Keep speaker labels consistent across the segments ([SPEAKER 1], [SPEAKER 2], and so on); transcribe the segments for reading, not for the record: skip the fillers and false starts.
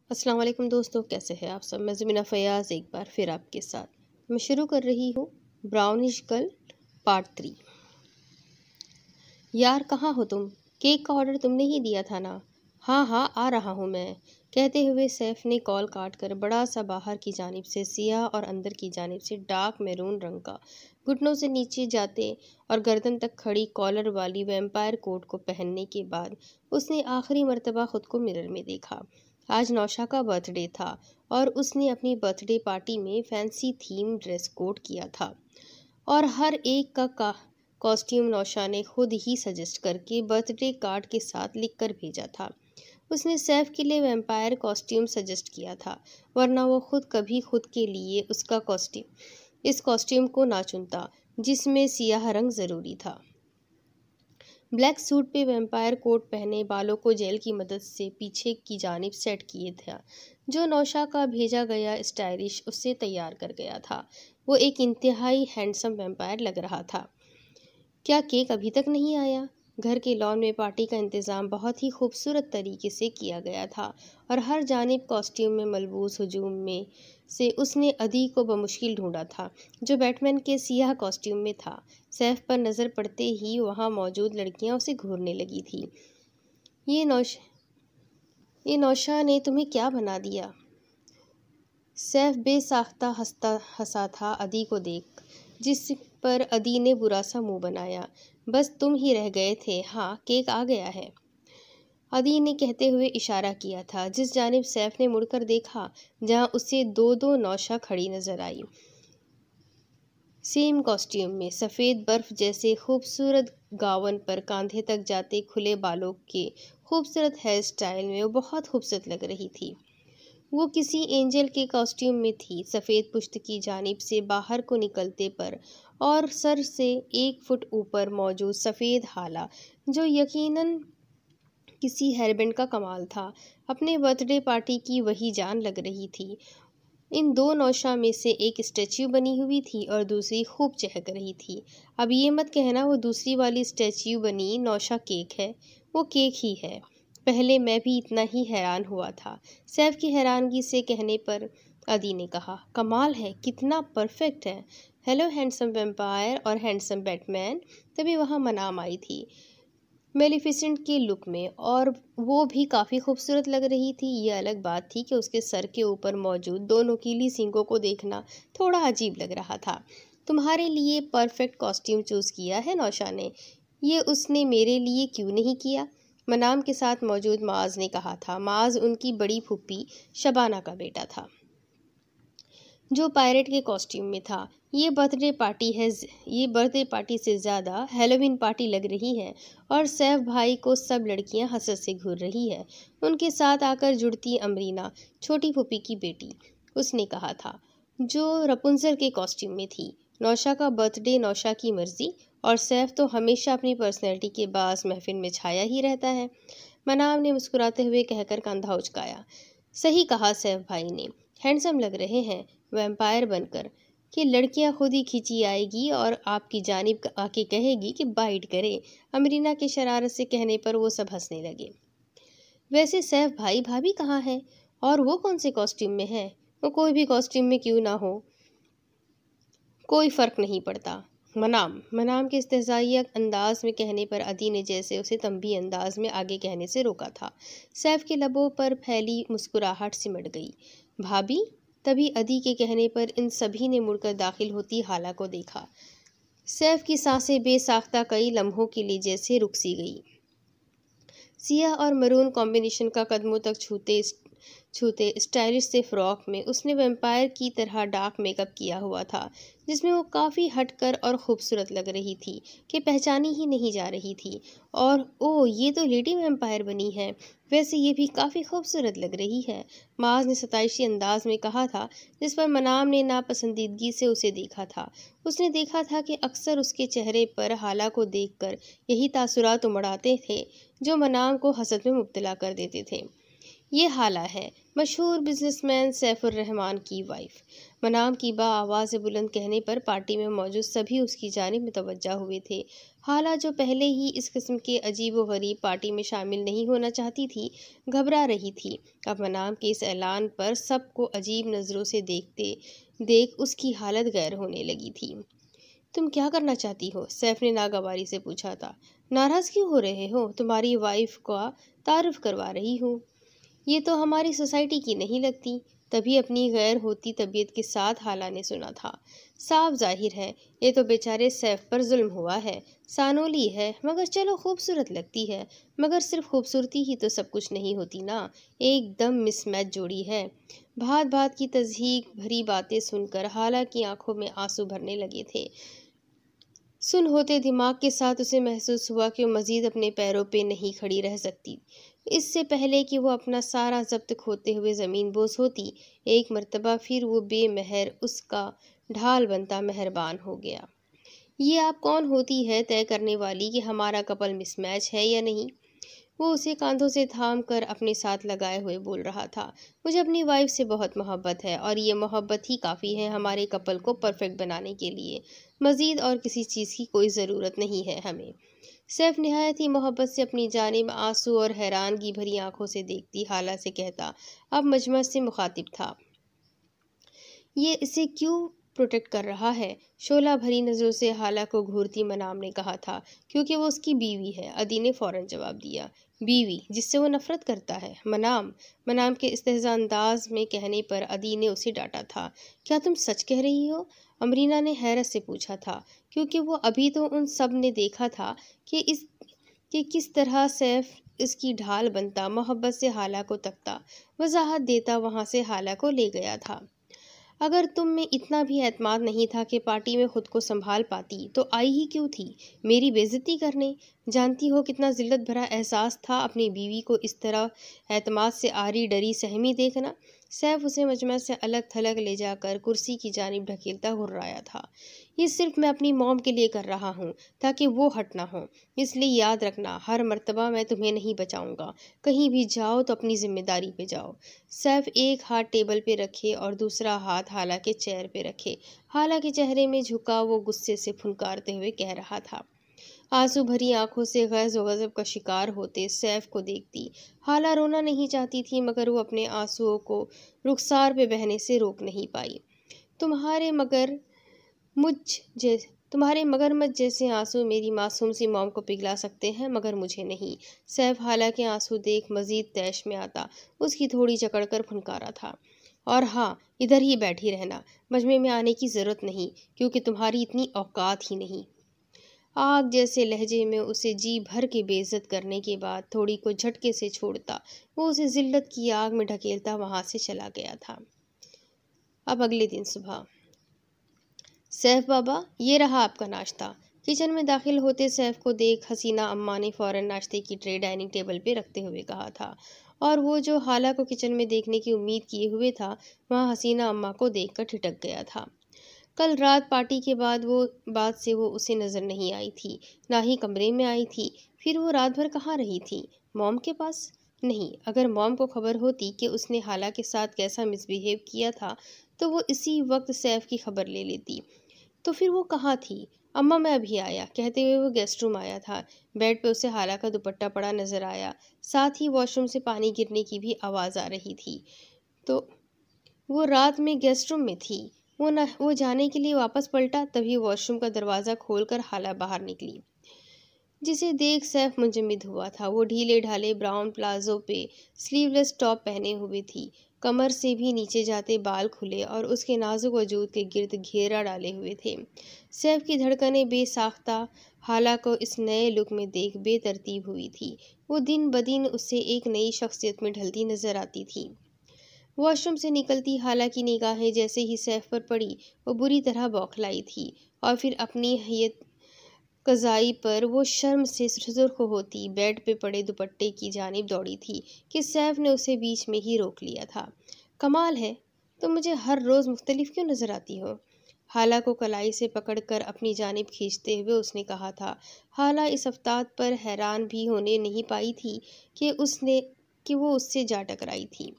[SPEAKER 1] अस्सलाम वालेकुम दोस्तों, कैसे हैं आप सब। मैं ज़मीना फ़याज़ एक बार फिर आपके साथ मैं शुरू कर रही हूँ ब्राउनिश गर्ल पार्ट 3। यार कहाँ हो तुम? केक का ऑर्डर तुमने ही दिया था ना। हाँ हाँ आ रहा हूँ मैं, कहते हुए सैफ ने कॉल काट कर बड़ा सा बाहर की जानिब से सियाह और अंदर की जानिब से डार्क मैरून रंग का घुटनों से नीचे जाते और गर्दन तक खड़ी कॉलर वाली वैम्पायर कोट को पहनने के बाद उसने आखिरी मर्तबा खुद को मिरर में देखा। आज नौशा का बर्थडे था और उसने अपनी बर्थडे पार्टी में फैंसी थीम ड्रेस कोड किया था और हर एक का कॉस्ट्यूम नौशा ने खुद ही सजेस्ट करके बर्थडे कार्ड के साथ लिख कर भेजा था। उसने सैफ के लिए वैम्पायर कॉस्ट्यूम सजेस्ट किया था, वरना वो खुद कभी खुद के लिए उसका कॉस्ट्यूम इस कॉस्ट्यूम को ना चुनता जिसमें सियाह रंग ज़रूरी था। ब्लैक सूट पे वैम्पायर कोट पहने, बालों को जेल की मदद से पीछे की जानिब सेट किए था। जो नौशा का भेजा गया स्टाइलिश उससे तैयार कर गया था। वो एक इंतहाई हैंडसम वैम्पायर लग रहा था। क्या केक अभी तक नहीं आया? घर के लॉन में पार्टी का इंतज़ाम बहुत ही खूबसूरत तरीके से किया गया था और हर जानिब कॉस्ट्यूम में मलबूस हुजूम में से उसने अदी को बमुश्किल ढूंढा था, जो बैटमैन के सियाह कॉस्ट्यूम में था। सैफ पर नज़र पड़ते ही वहाँ मौजूद लड़कियां उसे घूरने लगी थी। ये नौश ये नौशा ने तुम्हें क्या बना दिया? सैफ बेसाख्ता हंसा था अदी को देख, जिस पर अदी ने बुरा सा मुंह बनाया। बस तुम ही रह गए थे। हाँ, केक आ गया है, अदी ने कहते हुए इशारा किया था। जिस जानिब सैफ ने मुड़कर देखा, जहां उसे दो दो नौशा खड़ी नजर आई, सेम कॉस्ट्यूम में, सफ़ेद बर्फ जैसे खूबसूरत गावन पर कंधे तक जाते खुले बालों के खूबसूरत हेयर स्टाइल में वो बहुत खूबसूरत लग रही थी। वो किसी एंजल के कॉस्ट्यूम में थी, सफ़ेद पुश्त की जानिब से बाहर को निकलते पर और सर से 1 फुट ऊपर मौजूद सफ़ेद हाला, जो यकीनन किसी हेयरबैंड का कमाल था। अपने बर्थडे पार्टी की वही जान लग रही थी। इन दो नौशा में से एक स्टैच्यू बनी हुई थी और दूसरी खूब चहक रही थी। अब ये मत कहना वो दूसरी वाली स्टैच्यू बनी नौशा केक है। वो केक ही है। पहले मैं भी इतना ही हैरान हुआ था। सैफ की हैरानगी से कहने पर अदी ने कहा, कमाल है, कितना परफेक्ट है। हेलो हैंडसम वैम्पायर और हैंडसम बैटमैन। तभी वहाँ मनाम आई थी मेलिफिसेंट के लुक में, और वो भी काफ़ी खूबसूरत लग रही थी। ये अलग बात थी कि उसके सर के ऊपर मौजूद दो नुकीली सींगों को देखना थोड़ा अजीब लग रहा था। तुम्हारे लिए परफेक्ट कॉस्ट्यूम चूज़ किया है नौशा ने। ये उसने मेरे लिए क्यों नहीं किया? मनाम के साथ मौजूद माज ने कहा था। माज उनकी बड़ी फूफी शबाना का बेटा था, जो पायरेट के कॉस्ट्यूम में था। ये बर्थडे पार्टी से ज़्यादा हैलोवीन पार्टी लग रही है और सैफ भाई को सब लड़कियां हसरत से घूर रही है। उनके साथ आकर जुड़ती अमरीना, छोटी फूफी की बेटी, उसने कहा था, जो रपुंजल के कॉस्ट्यूम में थी। नौशा का बर्थडे नौशा की मर्जी, और सैफ तो हमेशा अपनी पर्सनैलिटी के बास महफिल में छाया ही रहता है। मनाम ने मुस्कुराते हुए कहकर कंधा उचकाया। सही कहा सैफ भाई ने, हैंडसम लग रहे हैं वैम्पायर बनकर कि लड़कियां खुद ही खींची आएगी और आपकी जानिब आके कहेगी कि बाइट करे। अमरीना के शरारत से कहने पर वो सब हंसने लगे। वैसे सैफ भाई भाभी कहाँ है और वो कौन से कॉस्ट्यूम में है? वो कोई भी कॉस्ट्यूम में क्यों ना हो, कोई फ़र्क नहीं पड़ता। मनाम के इस्तेज़ाइया अंदाज में कहने पर अदी ने जैसे उसे तंबी अंदाज में आगे कहने से रोका था। सैफ के लबों पर फैली मुस्कुराहट सिमट गई। भाभी? तभी अदी के कहने पर इन सभी ने मुड़कर दाखिल होती हाला को देखा। सैफ की सांसें बेसाख्ता कई लम्हों के लिए जैसे रुक सी गई। सियाह और मरून कॉम्बिनेशन का कदमों तक छूते छूते स्टाइलिश से फ्रॉक में उसने वैम्पायर की तरह डार्क मेकअप किया हुआ था, जिसमें वो काफ़ी हटकर और खूबसूरत लग रही थी कि पहचानी ही नहीं जा रही थी। और ओह, ये तो लेडी वैम्पायर बनी है। वैसे ये भी काफ़ी खूबसूरत लग रही है, माज ने सताइशी अंदाज में कहा था, जिस पर मनाम ने नापसंदीदगी से उसे देखा था। उसने देखा था कि अक्सर उसके चेहरे पर हाला को देखकर यही तासुरात उमड़ आते थे, जो मनाम को हसद में मुब्तला कर देते थे। ये हाला है, मशहूर बिजनेसमैन सैफुर रहमान की वाइफ। मनाम की आवाज़ बुलंद कहने पर पार्टी में मौजूद सभी उसकी जानिब मुतवज्जा हुए थे। हाला, जो पहले ही इस किस्म के अजीब व गरीब पार्टी में शामिल नहीं होना चाहती थी, घबरा रही थी। अब मनाम के इस ऐलान पर सबको अजीब नज़रों से देखते देख उसकी हालत गैर होने लगी थी। तुम क्या करना चाहती हो? सैफ ने नागवारी से पूछा था। नाराज़ क्यों हो रहे हो? तुम्हारी वाइफ का तारुफ करवा रही हूँ। ये तो हमारी सोसाइटी की नहीं लगती। तभी अपनी गैर होती तबीयत के साथ हाला ने सुना था। साफ जाहिर है ये तो बेचारे सैफ पर जुल्म हुआ है। सानोली है मगर चलो खूबसूरत लगती है। मगर सिर्फ खूबसूरती ही तो सब कुछ नहीं होती ना। एकदम मिसमैच जोड़ी है। भात भात की तज़हीक भरी बातें सुनकर हाला की आंखों में आंसू भरने लगे थे। सुन होते दिमाग के साथ उसे महसूस हुआ कि वो मजीद अपने पैरों पे नहीं खड़ी रह सकती। इससे पहले कि वो अपना सारा जब्त खोते हुए ज़मीन बोस होती, एक मर्तबा फिर वो बेमहर उसका ढाल बनता मेहरबान हो गया। ये आप कौन होती है तय करने वाली कि हमारा कपल मिसमैच है या नहीं? वो उसे कांधों से थाम कर अपने साथ लगाए हुए बोल रहा था। मुझे अपनी वाइफ से बहुत मोहब्बत है और ये मोहब्बत ही काफ़ी है हमारे कपल को परफेक्ट बनाने के लिए। मज़ीद और किसी चीज़ की कोई ज़रूरत नहीं है हमें। सैफ निहायत ही मोहब्बत से अपनी जानिब आंसू और हैरानगी भरी आंखों से देखती हाला से कहता, अब मजमा से मुखातिब था। ये इसे क्यों प्रोटेक्ट कर रहा है? शोला भरी नज़रों से हाला को घूरती मनाम ने कहा था। क्योंकि वो उसकी बीवी है, अदी ने फ़ौरन जवाब दिया। बीवी जिससे वो नफरत करता है? मनाम मनाम के इस्तेहज़ा अंदाज में कहने पर अदी ने उसे डांटा था। क्या तुम सच कह रही हो? अमरीना ने हैरत से पूछा था, क्योंकि वो अभी तो उन सब ने देखा था कि किस तरह सैफ इसकी ढाल बनता, मोहब्बत से हाला को तकता, वजाहत देता, वहाँ से हाला को ले गया था। अगर तुम में इतना भी एतमाद नहीं था कि पार्टी में खुद को संभाल पाती तो आई ही क्यों थी मेरी बेइज्जती करने? जानती हो कितना जिल्लत भरा एहसास था अपनी बीवी को इस तरह एतमाद से आरी डरी सहमी देखना। सैफ उसे मजमा से अलग थलग ले जाकर कुर्सी की जानिब ढकेलता घुर्राया था। ये सिर्फ मैं अपनी मॉम के लिए कर रहा हूँ ताकि वो हट ना हो। इसलिए याद रखना, हर मर्तबा मैं तुम्हें नहीं बचाऊंगा। कहीं भी जाओ तो अपनी जिम्मेदारी पे जाओ। सैफ एक हाथ टेबल पे रखे और दूसरा हाथ हाला के चेयर पे रखे। हाला के चेहरे में झुका वो गुस्से से फुनकारते हुए कह रहा था। आंसू भरी आंखों से गैज़ व गज़ब का शिकार होते सैफ को देखती हाला रोना नहीं चाहती थी, मगर वो अपने आंसुओं को रुखसार पे बहने से रोक नहीं पाई। तुम्हारे मगर मुझ जैसे तुम्हारे मगरमच्छ जैसे आंसू मेरी मासूम सी मॉम को पिघला सकते हैं, मगर मुझे नहीं। सैफ हाला के आंसू देख मजीद तैश में आता उसकी थोड़ी जकड़कर फुनकारा था। और हाँ, इधर ही बैठी रहना, मजमे में आने की ज़रूरत नहीं, क्योंकि तुम्हारी इतनी औकात ही नहीं। आग जैसे लहजे में उसे जी भर के बेइज्जत करने के बाद थोड़ी को झटके से छोड़ता वो उसे जिल्लत की आग में ढकेलता वहां से चला गया था। अब अगले दिन सुबह, सैफ बाबा, ये रहा आपका नाश्ता। किचन में दाखिल होते सैफ को देख हसीना अम्मा ने फ़ौरन नाश्ते की ट्रे डाइनिंग टेबल पे रखते हुए कहा था, और वो जो हाला को किचन में देखने की उम्मीद किए हुए था, वहाँ हसीना अम्मा को देखकर ठिठक गया था। कल रात पार्टी के बाद से वो उसे नज़र नहीं आई थी, ना ही कमरे में आई थी। फिर वो रात भर कहाँ रही थी? मॉम के पास? नहीं, अगर मॉम को खबर होती कि उसने हाला के साथ कैसा मिसबिहेव किया था तो वो इसी वक्त सैफ की खबर ले लेती। तो फिर वो कहाँ थी? अम्मा मैं अभी आया कहते हुए वो गेस्ट रूम आया था। बेड पे उसे हाला का दुपट्टा पड़ा नजर आया, साथ ही वॉशरूम से पानी गिरने की भी आवाज़ आ रही थी। तो वो रात में गेस्ट रूम में थी। वो जाने के लिए वापस पलटा, तभी वॉशरूम का दरवाज़ा खोलकर हाला बाहर निकली, जिसे देख सैफ मुंजमद हुआ था। वो ढीले ढाले ब्राउन प्लाजो पे स्लीवलेस टॉप पहने हुए थी, कमर से भी नीचे जाते बाल खुले और उसके नाजुक वजूद के गिर्द घेरा डाले हुए थे। सैफ की धड़कनें बेसाख्ता हाला को इस नए लुक में देख बेतरतीब हुई थी। वो दिन ब दिन उससे एक नई शख्सियत में ढलती नजर आती थी। वॉशरूम से निकलती हाला की निगाहें जैसे ही सैफ पर पड़ी, वो बुरी तरह बौखलाई थी, और फिर अपनी हैयत कज़ाई पर वो शर्म से सुर्ख होती बेड पे पड़े दुपट्टे की जानिब दौड़ी थी कि सैफ ने उसे बीच में ही रोक लिया था। कमाल है, तुम मुझे हर रोज़ मुख्तलिफ क्यों नज़र आती हो? हाला को कलाई से पकड़कर अपनी जानिब खींचते हुए उसने कहा था। हाला इस अफ्ताब पर हैरान भी होने नहीं पाई थी कि उसने कि वो उससे जा टकराई थी।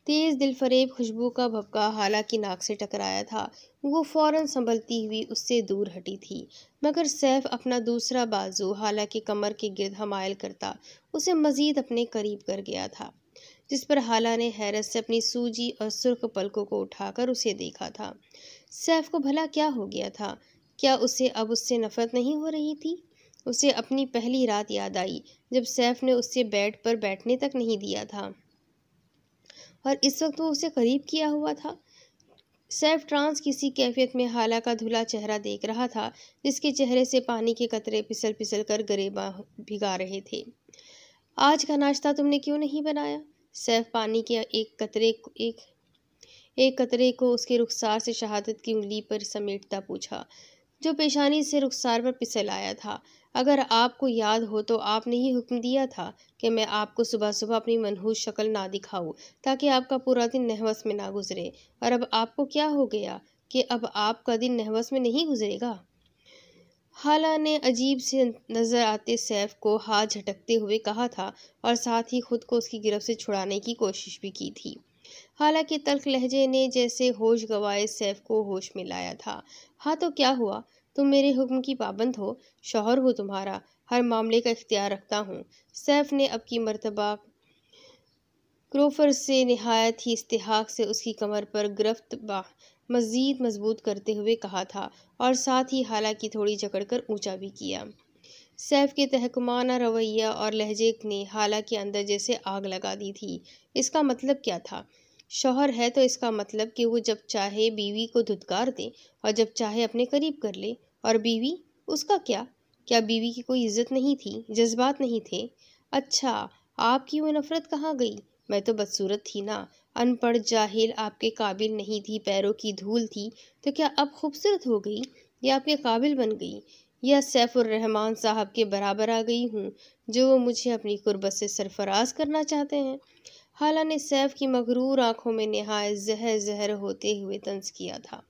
[SPEAKER 1] तेज दिलफरेब खुशबू का भभका हाला की नाक से टकराया था। वो फौरन संभलती हुई उससे दूर हटी थी, मगर सैफ अपना दूसरा बाजू हाला की कमर के गिर्द हमायल करता उसे मजीद अपने करीब कर गया था, जिस पर हाला ने हैरत से अपनी सूजी और सुर्ख पलकों को उठाकर उसे देखा था। सैफ को भला क्या हो गया था? क्या उसे अब उससे नफरत नहीं हो रही थी? उसे अपनी पहली रात याद आई जब सैफ ने उससे बेड पर बैठने तक नहीं दिया था, और इस वक्त वो उसे करीब किया हुआ था। सैफ ट्रांस किसी कैफियत में हाला का धुला चेहरा देख रहा था, जिसके चेहरे से पानी के कतरे फिसल फिसल कर गरेबा भिगा रहे थे। आज का नाश्ता तुमने क्यों नहीं बनाया? सैफ पानी के एक कतरे को उसके रुखसार से शहादत की उंगली पर समेटता पूछा, जो पेशानी से रुखसार पर फिसल आया था। अगर आपको याद हो तो आपने ही हुक्म दिया था कि मैं आपको सुबह सुबह अपनी मनहूस शक्ल ना दिखाऊं, ताकि आपका पूरा दिन नहवस में ना गुजरे। और अब आपको क्या हो गया कि अब आपका दिन नहवस में नहीं गुजरेगा? हाला ने अजीब से नजर आते सैफ को हाथ झटकते हुए कहा था, और साथ ही खुद को उसकी गिरफ्त से छुड़ाने की कोशिश भी की थी। हाला के तल्ख लहजे ने जैसे होश गवाए सैफ को होश में लाया था। हाँ तो क्या हुआ? तुम मेरे हुक्म की पाबंद हो, शौहर हो तुम्हारा, हर मामले का इख्तियार रखता हूँ। सैफ ने अब की मर्तबा क्रोफर से निहायत ही इस्तेहाक से उसकी कमर पर गिरफ्त मजीद मजबूत करते हुए कहा था, और साथ ही हाला की थोड़ी जकड़कर ऊंचा भी किया। सैफ के तहकुमाना रवैया और लहजे ने हाला के अंदर जैसे आग लगा दी थी। इसका मतलब क्या था? शौहर है तो इसका मतलब कि वो जब चाहे बीवी को धुतकार दे और जब चाहे अपने करीब कर ले। और बीवी, उसका क्या? क्या बीवी की कोई इज्जत नहीं थी, जज्बात नहीं थे? अच्छा, आपकी वो नफरत कहाँ गई? मैं तो बदसूरत थी ना, अनपढ़ जाहिल, आपके काबिल नहीं थी, पैरों की धूल थी, तो क्या अब खूबसूरत हो गई या आपके काबिल बन गई, या सैफुर रहमान साहब के बराबर आ गई हूँ, जो वो मुझे अपनी कुर्बत से सरफराज करना चाहते हैं? हाला ने सैफ की मगरूर आंखों में निहायत जहर जहर होते हुए तंज किया था।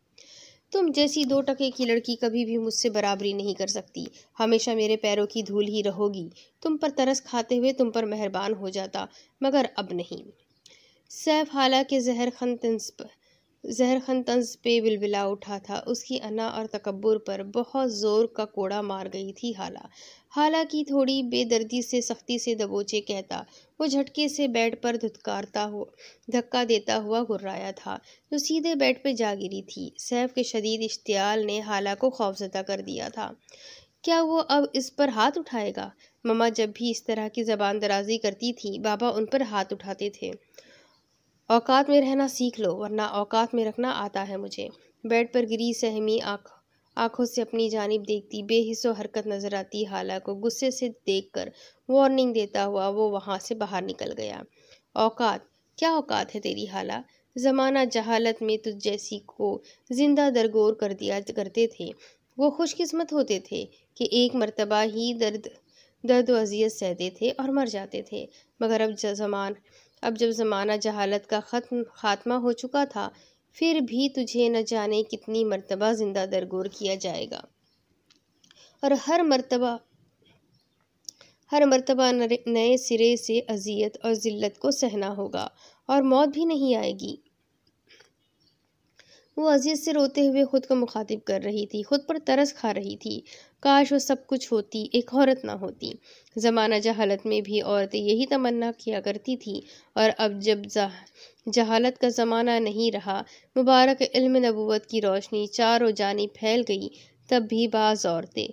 [SPEAKER 1] तुम जैसी 2 टके की लड़की कभी भी मुझसे बराबरी नहीं कर सकती, हमेशा मेरे पैरों की धूल ही रहोगी। तुम पर तरस खाते हुए तुम पर मेहरबान हो जाता, मगर अब नहीं। सैफ हाला के जहरखन तंज पे बिलबिला उठा था। उसकी अना और तकब्बुर पर बहुत जोर का कोड़ा मार गई थी हाला की थोड़ी बेदर्दी से सख्ती से दबोचे कहता वो झटके से बेड पर धक्का देता हुआ गुर्राया था, जो सीधे बेड पे जा गिरी थी। सैफ के शदीद इश्तियाल ने हाला को खौफजदा कर दिया था। क्या वो अब इस पर हाथ उठाएगा? मम्मा जब भी इस तरह की जबान दराजी करती थी, बाबा उन पर हाथ उठाते थे। औकात में रहना सीख लो, वरना औकात में रखना आता है मुझे। बेड पर गिरी सहमी आंखों से अपनी जानिब देखती बेहिस्सो हरकत नजर आती हाला को गुस्से से देखकर वार्निंग देता हुआ वो वहां से बाहर निकल गया। औकात? क्या औकात है तेरी हाला? जमाना जहालत में तुझ जैसी को जिंदा दरगोर कर दिया करते थे। वो खुशकिस्मत होते थे कि एक मर्तबा ही दर्द व अजियत सहते थे और मर जाते थे। मगर अब जब ज़माना जहालत का खात्मा हो चुका था, फिर भी तुझे न जाने कितनी मर्तबा जिंदा दरगोर किया जाएगा, और हर मर्तबा नए सिरे से अजियत और जिल्लत को सहना होगा, और मौत भी नहीं आएगी। वो अजीज से रोते हुए खुद को मुखातिब कर रही थी, खुद पर तरस खा रही थी। काश वो सब कुछ होती, एक औरत ना होती। ज़माना जहालत में भी औरतें यही तमन्ना किया करती थी, और अब जब जहालत का ज़माना नहीं रहा, मुबारक इल्म नबूवत की रोशनी चारों जानिब फैल गई, तब भी बाज़ औरतें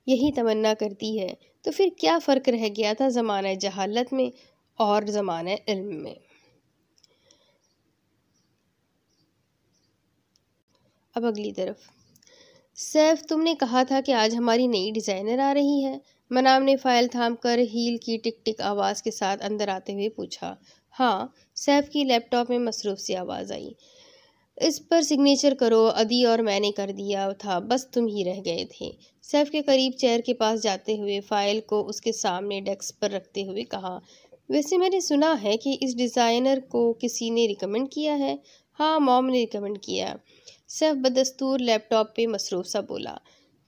[SPEAKER 1] यही तमन्ना करती है। तो फिर क्या फ़र्क रह गया था ज़माना जहालत में और ज़माना इल्म में? अब अगली तरफ। सैफ, तुमने कहा था कि आज हमारी नई डिज़ाइनर आ रही है। मनाम ने फ़ाइल थाम कर हील की टिक टिक आवाज़ के साथ अंदर आते हुए पूछा। हाँ, सैफ की लैपटॉप में मसरूफ़ सी आवाज़ आई। इस पर सिग्नेचर करो, अदी और मैंने कर दिया था, बस तुम ही रह गए थे। सैफ के करीब चेयर के पास जाते हुए फ़ाइल को उसके सामने डेस्क पर रखते हुए कहा, वैसे मैंने सुना है कि इस डिज़ाइनर को किसी ने रिकमेंड किया है। हाँ, मॉम ने रिकमेंड किया। सैफ बदस्तूर लैपटॉप पे मसरूफ सा बोला।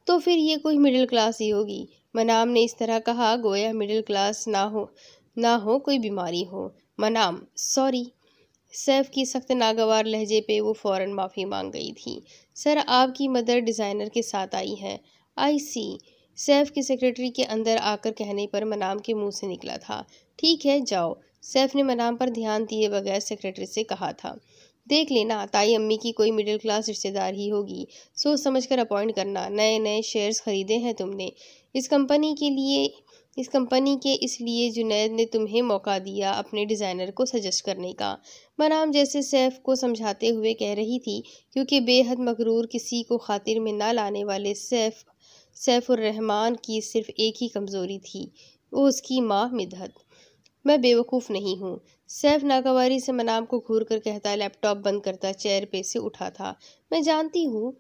[SPEAKER 1] तो फिर ये कोई मिडिल क्लास ही होगी। मनाम ने इस तरह कहा गोया मिडिल क्लास ना हो कोई बीमारी हो। मनाम सॉरी। सैफ की सख्त नागवार लहजे पे वो फौरन माफ़ी मांग गई थी। सर आपकी मदर डिज़ाइनर के साथ आई है। आई सी। सैफ की सेक्रेटरी के अंदर आकर कहने पर मनाम के मुंह से निकला था। ठीक है जाओ। सैफ ने मनाम पर ध्यान दिए बगैर सेक्रेटरी से कहा था। देख लेना ताई अम्मी की कोई मिडिल क्लास रिश्तेदार ही होगी। सोच समझ कर अपॉइंट करना। नए नए शेयर्स खरीदे हैं तुमने इस कंपनी के इसलिए जुनैद ने तुम्हें मौका दिया अपने डिज़ाइनर को सजेस्ट करने का। मनाम जैसे सैफ को समझाते हुए कह रही थी क्योंकि बेहद मगरूर किसी को खातिर में ना लाने वाले सैफुर रहमान की सिर्फ एक ही कमज़ोरी थी, वो उसकी माँ मिदहत। मैं बेवकूफ़ नहीं हूँ। सैफ नागवारी से मनाम को घूर कर कहता लैपटॉप बंद करता चेयर पे से उठा था। मैं जानती हूँ।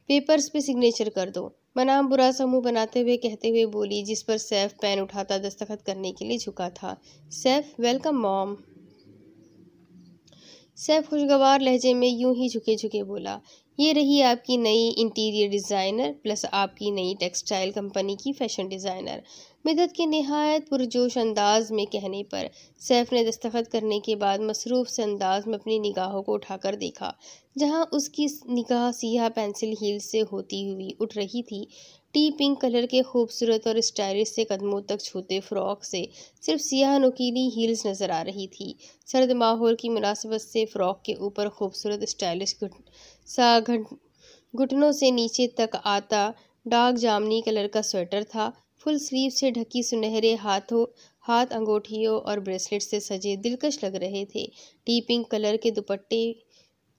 [SPEAKER 1] पेपर्स पे सिग्नेचर कर दो। मनाम बुरा सा मुंह बनाते हुए कहते हुए बोली जिस पर सैफ पेन उठाता दस्तखत करने के लिए झुका था। Saif welcome mom. सैफ खुशगवार लहजे में यूं ही झुके झुके बोला ये रही आपकी नई इंटीरियर डिज़ाइनर प्लस आपकी नई टेक्सटाइल कंपनी की फैशन डिज़ाइनर। मिदत के निहायत पुरजोश अंदाज में कहने पर सैफ ने दस्तखत करने के बाद मसरूफ़ से अंदाज में अपनी निगाहों को उठाकर देखा जहां उसकी निगाह सियाह पेंसिल हील से होती हुई उठ रही थी। टी पिंक कलर के खूबसूरत और स्टाइलिश से कदमों तक छूते फ्रॉक से सिर्फ सियाह नुकीली हील्स नज़र आ रही थी। सर्द माहौल की मुनासिबत से फ्रॉक के ऊपर खूबसूरत स्टाइलिश घुटनों से नीचे तक आता डार्क जामनी कलर का स्वेटर था। फुल स्लीव से ढकी सुनहरे हाथ अंगूठियों और ब्रेसलेट से सजे दिलकश लग रहे थे। टी पिंक कलर के दुपट्टे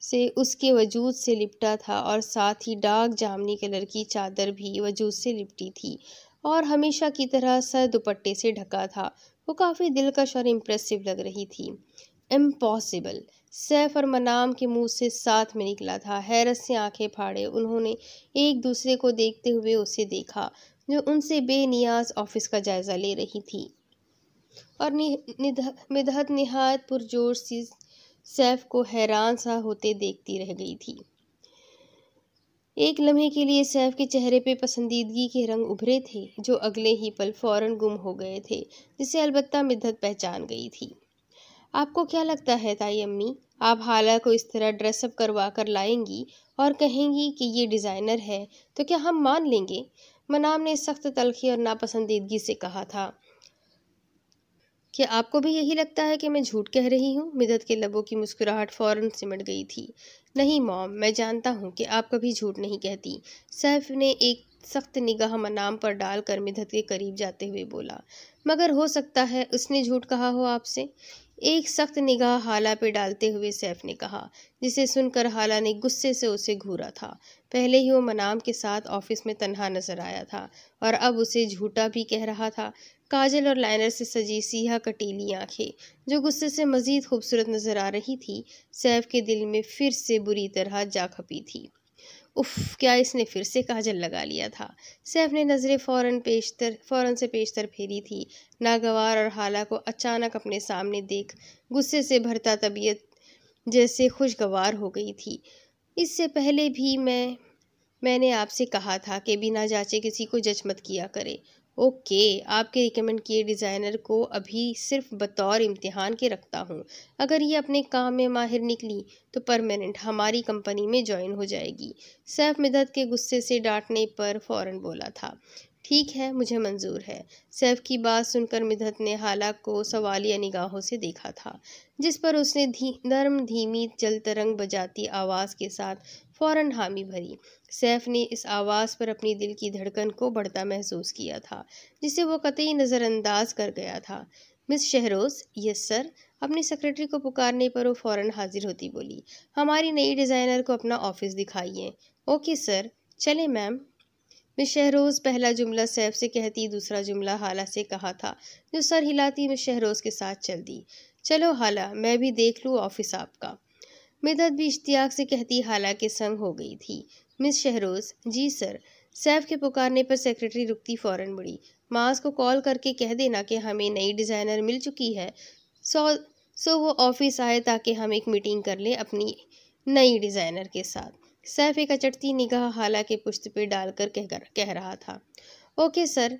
[SPEAKER 1] से उसके वजूद से लिपटा था और साथ ही डार्क जामनी कलर की चादर भी वजूद से लिपटी थी और हमेशा की तरह सर दुपट्टे से ढका था। वो काफ़ी दिलकश और इम्प्रेसिव लग रही थी। इम्पॉसिबल। सैफ और मनाम के मुंह से साथ में निकला था। हैरत से आंखें फाड़े उन्होंने एक दूसरे को देखते हुए उसे देखा जो उनसे बेनियाज ऑफिस का जायज़ा ले रही थी और मिदहत निहायत पुरजोर सी सैफ को हैरान सा होते देखती रह गई थी। एक लम्हे के लिए सैफ के चेहरे पे पसंदीदगी के रंग उभरे थे जो अगले ही पल फौरन गुम हो गए थे जिसे अलबत्ता मिदहत पहचान गई थी। आपको क्या लगता है ताई अम्मी आप हाला को इस तरह ड्रेसअप करवा कर लाएंगी और कहेंगी कि ये डिज़ाइनर है तो क्या हम मान लेंगे? मनाम ने सख्त तलखी और नापसंदीदगी से कहा था। क्या आपको भी यही लगता है कि मैं झूठ कह रही हूँ? मिदत के लबों की मुस्कुराहट फौरन सिमट गई थी। नहीं मॉम मैं जानता हूँ कि आप कभी झूठ नहीं कहती। सैफ ने एक सख्त निगाह मनाम पर डालकर मिदत के करीब जाते हुए बोला। मगर हो सकता है उसने झूठ कहा हो आपसे। एक सख्त निगाह हाला पे डालते हुए सैफ ने कहा जिसे सुनकर हाला ने गुस्से से उसे घूरा था। पहले ही वो मनाम के साथ ऑफिस में तन्हा नजर आया था और अब उसे झूठा भी कह रहा था। काजल और लाइनर से सजी सियाह कटीली आंखें जो गुस्से से मजीद खूबसूरत नजर आ रही थी सैफ के दिल में फिर से बुरी तरह जा खपी थी। उफ क्या इसने फिर से काजल लगा लिया था। सैफ ने नज़रें फौरन से पेशतर फेरी थी। नागवार और हाला को अचानक अपने सामने देख गुस्से से भरता तबीयत जैसे खुशगवार हो गई थी। इससे पहले भी मैंने आपसे कहा था कि बिना जांचे किसी को जज मत किया करे। ओके आपके रिकमेंड किए डिज़ाइनर को अभी सिर्फ बतौर इम्तिहान के रखता हूँ। अगर ये अपने काम में माहिर निकली तो परमानेंट हमारी कंपनी में ज्वाइन हो जाएगी। सैफ मिदत के गुस्से से डांटने पर फौरन बोला था। ठीक है मुझे मंजूर है। सैफ की बात सुनकर मिदत ने हाला को सवालिया निगाहों से देखा था जिस पर उसने नर्म धीमी जल तरंग बजाती आवाज़ के साथ फौरन हामी भरी। सैफ ने इस आवाज़ पर अपनी दिल की धड़कन को बढ़ता महसूस किया था जिसे वो कतई नज़रअंदाज कर गया था। मिस शहरोज़। Yes sir. अपनी सेक्रेटरी को पुकारने पर वो फौरन हाजिर होती बोली। हमारी नई डिज़ाइनर को अपना ऑफिस दिखाइए। Okay sir. चले मैम। मिस शहरोज़ पहला जुमला सैफ से कहती दूसरा जुमला हाला से कहा था जो सर हिलाती मिस शहरोज़ के साथ चल दी। चलो हाला मैं भी देख लूँ ऑफिस आपका। मिदत भी इश्तियाक से कहती हाला के संग हो गई थी। मिस शहरोज़। जी सर। सैफ के पुकारने पर सेक्रेटरी रुकती फौरन मुड़ी। माज को कॉल करके कह देना कि हमें नई डिज़ाइनर मिल चुकी है सो वो ऑफिस आए ताकि हम एक मीटिंग कर लें अपनी नई डिज़ाइनर के साथ। सैफ एक अचटती निगाह हाला के पुश्त पे डालकर कह रहा था। ओके सर,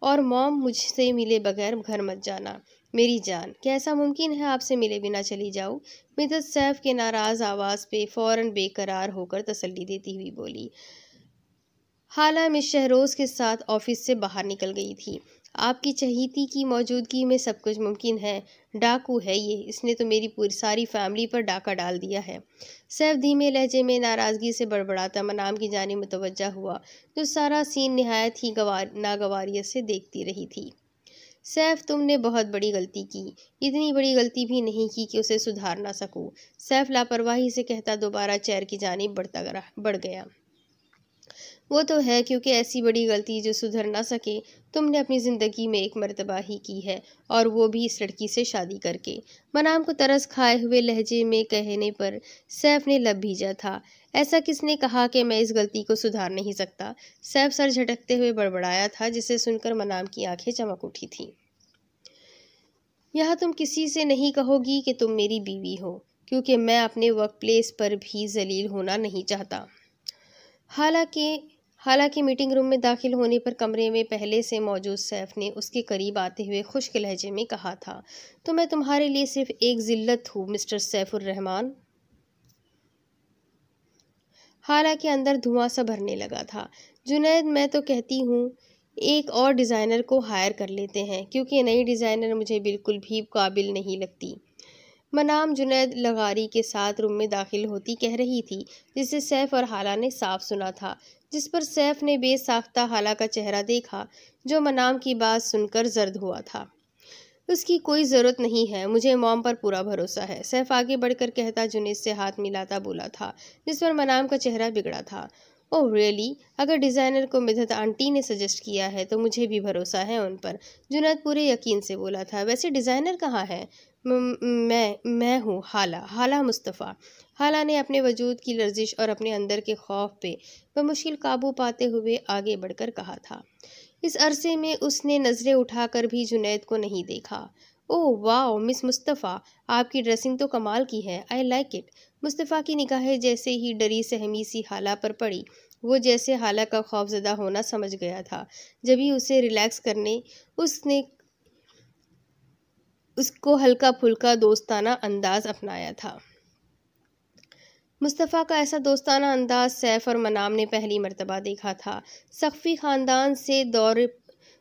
[SPEAKER 1] और मॉम मुझसे मिले बगैर घर मत जाना। मेरी जान, क्या ऐसा मुमकिन है आपसे मिले बिना चली जाऊँ? मिसेस सैफ के नाराज़ आवाज़ पे फ़ौरन बेकरार होकर तसल्ली देती हुई बोली। हाला मिस शहरोज़ के साथ ऑफिस से बाहर निकल गई थी। आपकी चहेती की मौजूदगी में सब कुछ मुमकिन है। डाकू है ये, इसने तो मेरी पूरी सारी फैमिली पर डाका डाल दिया है। सैफ धीमे लहजे में नाराज़गी से बड़बड़ाता मनाम की जानिब मुतवज्जा हुआ, जो सारा सीन निहायत ही नागवारियत से देखती रही थी। सैफ, तुमने बहुत बड़ी गलती की। इतनी बड़ी गलती भी नहीं की कि उसे सुधार ना सकूं। सैफ लापरवाही से कहता दोबारा चेयर की जानिब बढ़ गया। वो तो है, क्योंकि ऐसी बड़ी गलती जो सुधर ना सके तुमने अपनी ज़िंदगी में एक मर्तबा ही की है, और वो भी इस लड़की से शादी करके। मनाम को तरस खाए हुए लहजे में कहने पर सैफ ने लब भीजा था। ऐसा किसने कहा कि मैं इस गलती को सुधार नहीं सकता? सैफ सर झटकते हुए बड़बड़ाया था, जिसे सुनकर मनाम की आंखें चमक उठी थीं। यह तुम किसी से नहीं कहोगी कि तुम मेरी बीवी हो, क्योंकि मैं अपने वर्क प्लेस पर भी जलील होना नहीं चाहता। हालांकि मीटिंग रूम में दाखिल होने पर कमरे में पहले से मौजूद सैफ ने उसके करीब आते हुए खुश्क लहजे में कहा था, तो मैं तुम्हारे लिए सिर्फ एक जिल्लत हूँ मिस्टर सैफुर रहमान। हालांकि अंदर धुआं सा भरने लगा था। जुनैद, मैं तो कहती हूँ एक और डिज़ाइनर को हायर कर लेते हैं, क्योंकि नई डिज़ाइनर मुझे बिल्कुल भी काबिल नहीं लगती। मनाम जुनैद लगारी के साथ रूम में दाखिल होती कह रही थी, जिसे सैफ और हाला ने साफ सुना था, जिस पर सैफ ने बेसाख्ता हाला का चेहरा देखा, जो मनाम की बात सुनकर जर्द हुआ था। उसकी कोई ज़रूरत नहीं है, मुझे मॉम पर पूरा भरोसा है, सैफ आगे बढ़कर कहता जुनैद से हाथ मिलाता बोला था, जिस पर मनाम का चेहरा बिगड़ा था। Oh really? अगर डिज़ाइनर को मिधत आंटी ने सजेस्ट किया है तो मुझे भी भरोसा है उन पर, जुनैद पूरे यकीन से बोला था। वैसे डिज़ाइनर कहाँ है? मैं हूँ हाला मुस्तफ़ा। हाला ने अपने वजूद की लर्जिश और अपने अंदर के खौफ पे बमुश्किल काबू पाते हुए आगे बढ़कर कहा था। इस अरसे में उसने नज़रें उठाकर भी जुनैद को नहीं देखा। ओह वाह मिस मुस्तफ़ा, आपकी ड्रेसिंग तो कमाल की है, आई लाइक इट। मुस्तफ़ा की निगाहें जैसे ही डरी सहमी सी हाला पर पड़ी, वो जैसे हाला का खौफजदा होना समझ गया था। जब ही उसे रिलैक्स करने उसने उसको हल्का फुल्का दोस्ताना अंदाज अपनाया था। मुस्तफ़ा का ऐसा दोस्ताना अंदाज सैफ और मनाम ने पहली मर्तबा देखा था। सख्फी ख़ानदान से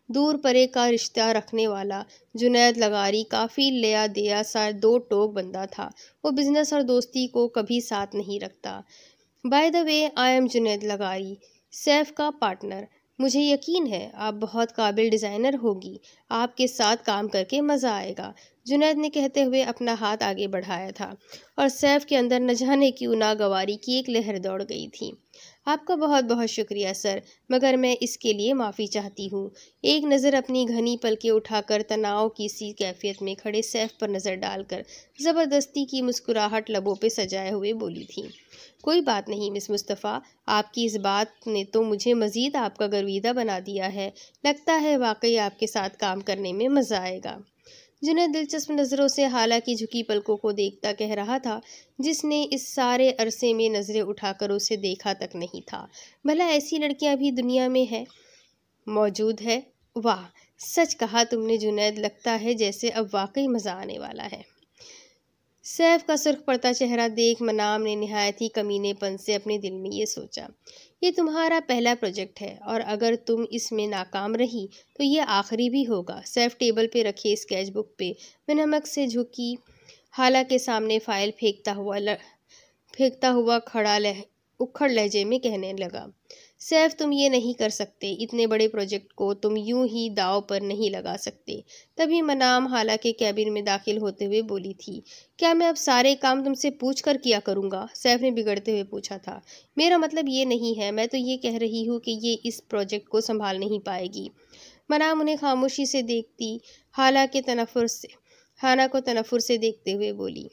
[SPEAKER 1] दूर परे का रिश्ता रखने वाला जुनैद लगारी काफ़ी लिया दिया सा दो टोक बंदा था। वो बिजनेस और दोस्ती को कभी साथ नहीं रखता। By the way, I am Junaid Lagari, Saif का पार्टनर। मुझे यकीन है आप बहुत काबिल डिज़ाइनर होगी, आपके साथ काम करके मज़ा आएगा, जुनैद ने कहते हुए अपना हाथ आगे बढ़ाया था, और सैफ के अंदर न जाने क्यों नागवारी की एक लहर दौड़ गई थी। आपका बहुत बहुत शुक्रिया सर, मगर मैं इसके लिए माफ़ी चाहती हूँ। एक नज़र अपनी घनी पलकें उठाकर तनाव की सी कैफियत में खड़े सैफ पर नज़र डालकर ज़बरदस्ती की मुस्कुराहट लबों पे सजाए हुए बोली थी, कोई बात नहीं मिस मुस्तफ़ा, आपकी इस बात ने तो मुझे मज़ीद आपका गर्विदा बना दिया है। लगता है वाकई आपके साथ काम करने में मज़ा आएगा। जुनैद दिलचस्प नज़रों से हाला की झुकी पलकों को देखता कह रहा था, जिसने इस सारे अरसे में नज़रें उठाकर उसे देखा तक नहीं था। भला ऐसी लड़कियां भी दुनिया में मौजूद है? वाह, सच कहा तुमने जुनैद, लगता है जैसे अब वाकई मज़ा आने वाला है। सैफ का सुर्ख पड़ता चेहरा देख मनाम ने निहायत ही कमीनेपन से अपने दिल में ये सोचा, ये तुम्हारा पहला प्रोजेक्ट है, और अगर तुम इसमें नाकाम रही तो ये आखिरी भी होगा। सैफ टेबल पे रखे स्केच बुक पे नमक से झुकी हाला के सामने फाइल फेंकता हुआ उखड़ लहजे में कहने लगा, सैफ तुम ये नहीं कर सकते, इतने बड़े प्रोजेक्ट को तुम यूं ही दाव पर नहीं लगा सकते। तभी मनाम हाला के कैबिन में दाखिल होते हुए बोली थी, क्या मैं अब सारे काम तुमसे पूछ कर किया करूँगा? सैफ ने बिगड़ते हुए पूछा था। मेरा मतलब ये नहीं है, मैं तो ये कह रही हूँ कि ये इस प्रोजेक्ट को संभाल नहीं पाएगी। मनाम उन्हें खामोशी से देखती हाला को तनफुर से देखते हुए बोली,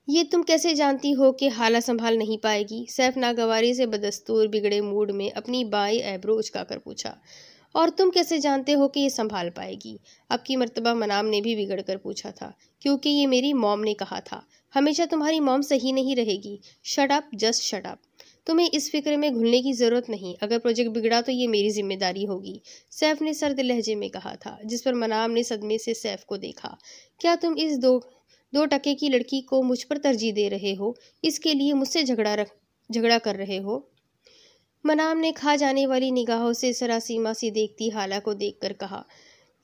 [SPEAKER 1] ये तुम कैसे जानती हो कि हाला संभाल नहीं पाएगी? सैफ नागवारी से बदस्तूर बिगड़े मूड में अपनी बाई एब्रो उचकाकर पूछा। और तुम कैसे जानते हो कि ये संभाल पाएगी? अब की मर्तबा मनाम ने भी बिगड़ कर पूछा था, क्योंकि ये मेरी मॉम ने कहा था। हमेशा तुम्हारी मॉम सही नहीं रहेगी। Shut up, just shut up. तुम्हें इस फिक्र में घुलने की ज़रूरत नहीं। अगर प्रोजेक्ट बिगड़ा तो ये मेरी जिम्मेदारी होगी, सैफ ने सर्द लहजे में कहा था, जिस पर मनाम ने सदमे से सैफ को देखा। क्या तुम इस दो टके की लड़की को मुझ पर तरजीह दे रहे हो? इसके लिए मुझसे झगड़ा कर रहे हो? मनाम ने खा जाने वाली निगाहों से सरासीमा सी देखती हाला को देखकर कहा,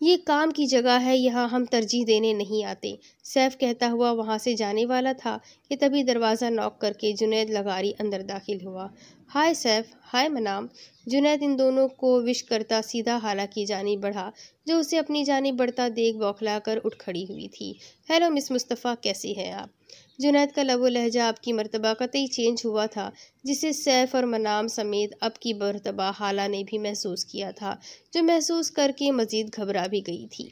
[SPEAKER 1] ये काम की जगह है, यहाँ हम तरजीह देने नहीं आते। सैफ कहता हुआ वहाँ से जाने वाला था कि तभी दरवाज़ा नॉक करके जुनैद लगारी अंदर दाखिल हुआ। हाय सैफ, हाय मनाम। जुनैद इन दोनों को विश करता सीधा हाला की जानिब बढ़ा, जो उसे अपनी जानिब बढ़ता देख बौखला कर उठ खड़ी हुई थी। हेलो मिस मुस्तफ़ा, कैसी हैं आप? जुनैद का लबो लहजा अब की मर्तबा कतई चेंज हुआ था, जिसे सैफ और मनाम समेत अब की मर्तबा हाला ने भी महसूस किया था, जो महसूस करके मज़ीद घबरा भी गई थी।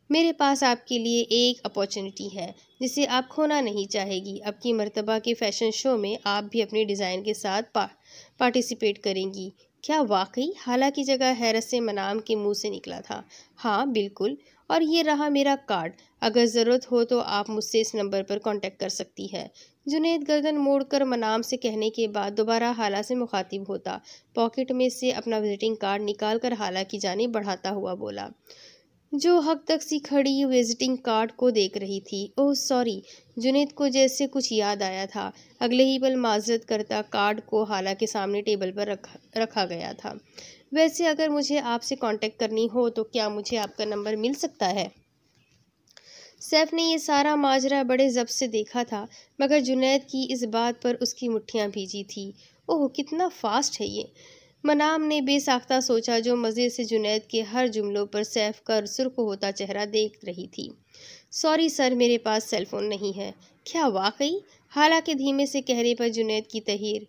[SPEAKER 1] मेरे पास आपके लिए एक अपॉर्चुनिटी है जिसे आप खोना नहीं चाहेगी। अब की मर्तबा के फ़ैशन शो में आप भी अपने डिज़ाइन के साथ पार्टिसिपेट करेंगी। क्या वाकई? हाला की जगह हैरत से मनाम के मुंह से निकला था। हाँ बिल्कुल, और ये रहा मेरा कार्ड। अगर ज़रूरत हो तो आप मुझसे इस नंबर पर कांटेक्ट कर सकती है। जुनैद गर्दन मोड़कर मनाम से कहने के बाद दोबारा हाला से मुखातिब होता पॉकेट में से अपना विजिटिंग कार्ड निकाल कर हाला की जानिब बढ़ाता हुआ बोला, जो हक तक सी खड़ी विजिटिंग कार्ड को देख रही थी। Oh sorry. जुनैद को जैसे कुछ याद आया था। अगले ही पल माजरत करता कार्ड को हाला के सामने टेबल पर रखा गया था। वैसे अगर मुझे आपसे कांटेक्ट करनी हो तो क्या मुझे आपका नंबर मिल सकता है? सैफ ने यह सारा माजरा बड़े ज़ब्त से देखा था, मगर जुनैद की इस बात पर उसकी मुट्ठियाँ भीजी थी। ओह कितना फास्ट है ये, मनाम ने बेसाख्ता सोचा, जो मज़े से जुनैद के हर जुमलों पर सैफ का सुर्ख होता चेहरा देख रही थी। सॉरी सर, मेरे पास सेलफोन नहीं है। क्या वाकई? हाला के धीमे से कहने पर जुनैद की तहीर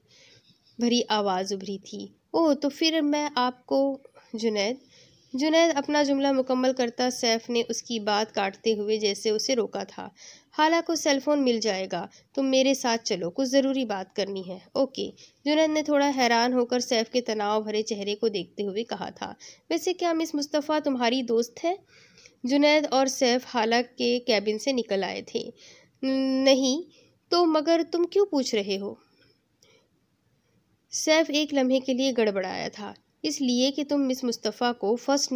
[SPEAKER 1] भरी आवाज़ उभरी थी। ओह तो फिर मैं आपको जुनैद अपना जुमला मुकम्मल करता सैफ ने उसकी बात काटते हुए जैसे उसे रोका था। हाला को सेलफोन मिल जाएगा, तुम मेरे साथ चलो, कुछ ज़रूरी बात करनी है। ओके, जुनैद ने थोड़ा हैरान होकर सैफ के तनाव भरे चेहरे को देखते हुए कहा था। वैसे क्या मिस मुस्तफ़ा तुम्हारी दोस्त है? जुनैद और सैफ हाला के कैबिन से निकल आए थे। नहीं तो मगर तुम क्यों पूछ रहे हो? सैफ एक लम्हे के लिए गड़बड़ाया था। इसलिए कि तुम मिस मुस्तफ़ा को फर्स्ट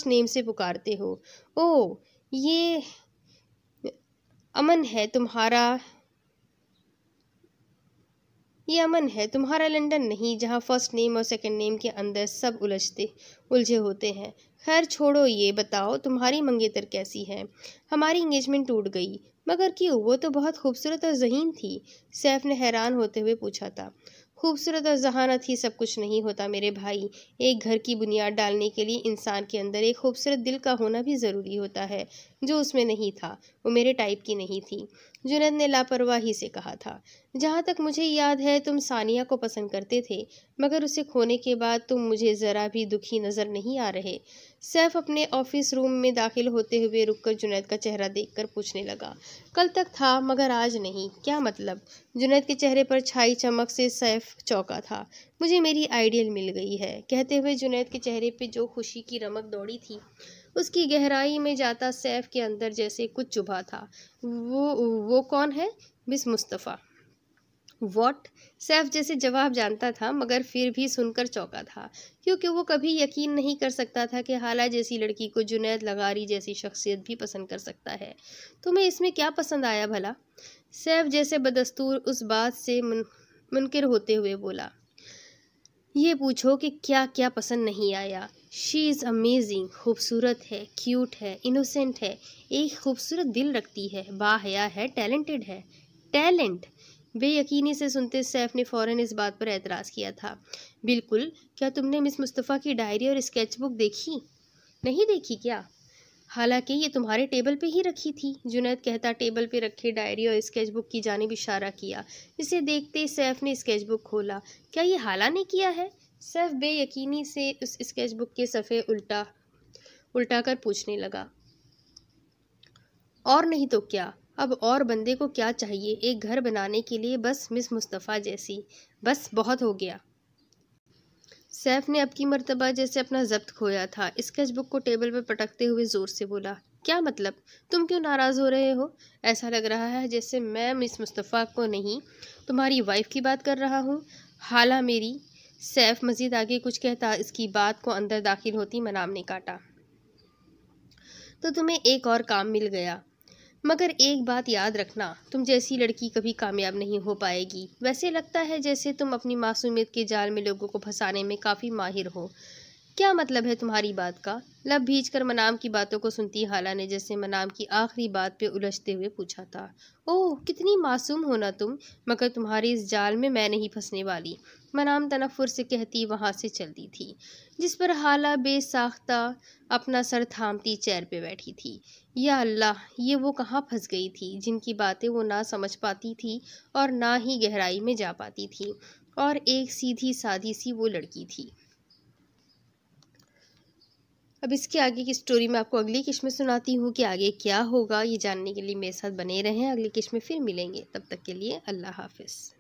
[SPEAKER 1] नेम से पुकारते हो। ओह ये अमन है तुम्हारा लंदन नहीं, जहाँ फर्स्ट नेम और सेकंड नेम के अंदर सब उलझे होते हैं। खैर छोड़ो, ये बताओ तुम्हारी मंगेतर कैसी है? हमारी इंगेजमेंट टूट गई। मगर क्यों? वो तो बहुत खूबसूरत और ज़हीन थी। सैफ ने हैरान होते हुए पूछा था। खूबसूरत और जहानत ही सब कुछ नहीं होता मेरे भाई। एक घर की बुनियाद डालने के लिए इंसान के अंदर एक खूबसूरत दिल का होना भी ज़रूरी होता है, जो उसमें नहीं था। वो मेरे टाइप की नहीं थी, जुनैद ने लापरवाही से कहा था। जहाँ तक मुझे याद है तुम सानिया को पसंद करते थे, मगर उसे खोने के बाद तुम मुझे ज़रा भी दुखी नज़र नहीं आ रहे। सैफ अपने ऑफिस रूम में दाखिल होते हुए रुककर जुनैद का चेहरा देखकर पूछने लगा। कल तक था मगर आज नहीं। क्या मतलब? जुनैद के चेहरे पर छाई चमक से सैफ चौंका था। मुझे मेरी आइडियल मिल गई है। कहते हुए जुनैद के चेहरे पे जो खुशी की रमक दौड़ी थी, उसकी गहराई में जाता सैफ के अंदर जैसे कुछ चुभा था। वो कौन है? मिस मुस्तफ़ा। वॉट? सैफ जैसे जवाब जानता था, मगर फिर भी सुनकर चौंका था, क्योंकि वो कभी यकीन नहीं कर सकता था कि हाला जैसी लड़की को जुनैद लगारी जैसी शख्सियत भी पसंद कर सकता है। तुम्हें इसमें क्या पसंद आया भला? सैफ जैसे बदस्तूर उस बात से मुनकिर होते हुए बोला। ये पूछो कि क्या क्या पसंद नहीं आया। शी इज़ अमेजिंग, खूबसूरत है, क्यूट है, इनोसेंट है, एक खूबसूरत दिल रखती है, बाहया है, टैलेंटेड है। टैलेंट? बेयकीनी से सुनते सैफ ने फ़ौरन इस बात पर एतराज़ किया था। बिल्कुल। क्या तुमने मिस मुस्तफ़ा की डायरी और स्केचबुक देखी? नहीं देखी क्या? हालांकि ये तुम्हारे टेबल पे ही रखी थी, जुनैद कहता टेबल पे रखे डायरी और स्केचबुक की जानिब इशारा किया। इसे देखते सैफ ने स्केचबुक खोला। क्या ये हाला ने किया है? सैफ बेयकीनी से उस स्केचबुक के सफ़े उल्टा कर पूछने लगा। और नहीं तो क्या, अब और बंदे को क्या चाहिए एक घर बनाने के लिए? बस मिस मुस्तफ़ा जैसी, बस बहुत हो गया। सैफ ने अब की मर्तबा जैसे अपना जब्त खोया था, स्केचबुक को टेबल पर पटकते हुए ज़ोर से बोला। क्या मतलब? तुम क्यों नाराज़ हो रहे हो? ऐसा लग रहा है जैसे मैं मिस मुस्तफ़ा को नहीं, तुम्हारी वाइफ की बात कर रहा हूँ। हाला मेरी। सैफ मज़ीद आगे कुछ कहता, इसकी बात को अंदर दाखिल होती मनाम ने काटा। तो तुम्हें एक और काम मिल गया, मगर एक बात याद रखना, तुम जैसी लड़की कभी कामयाब नहीं हो पाएगी। वैसे लगता है जैसे तुम अपनी मासूमियत के जाल में लोगों को फंसाने में काफ़ी माहिर हो। क्या मतलब है तुम्हारी बात का? लब भींच कर मनाम की बातों को सुनती हाला ने जैसे मनाम की आखिरी बात पे उलझते हुए पूछा था। ओह, कितनी मासूम हो ना तुम, मगर तुम्हारी इस जाल में मैं नहीं फंसने वाली, मनाम तनफ्फुर से कहती वहां से चलती थी, जिस पर हाला बेसाख्ता अपना सर थामती चेयर पे बैठी थी। या अल्लाह, ये वो कहाँ फंस गई थी जिनकी बातें वो ना समझ पाती थी और ना ही गहराई में जा पाती थी, और एक सीधी सादी सी वो लड़की थी। अब इसके आगे की स्टोरी मैं आपको अगली किस्त में सुनाती हूँ कि आगे क्या होगा। ये जानने के लिए मेरे साथ बने रहें। अगली किस्त में फिर मिलेंगे, तब तक के लिए अल्लाह हाफ़िज़।